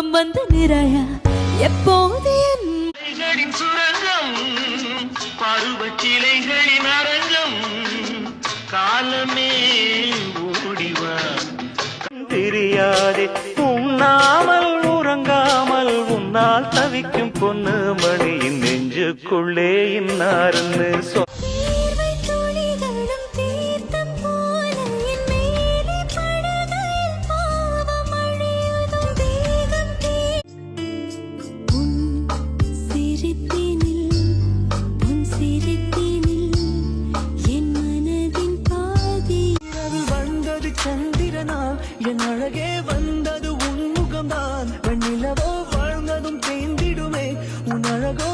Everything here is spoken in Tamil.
இன்பம் வந்து நிறைய எப்போது சுரங்கம் பருவச்சிலைகளின் அரங்கம் காலமே ஓடிவா தெரியாதே உண்ணாமல் உறங்காமல் உன்னால் தவிக்கும் பொண்ணு மணியின் நெஞ்சுக்குள்ளே இன்னாருன்னு சந்திரனால் என் அழகே வந்தது உன் முகம்தான் வெண்ணிலவோ வாழ்ந்ததும் தேய்ந்திடுமே உன் அழகோ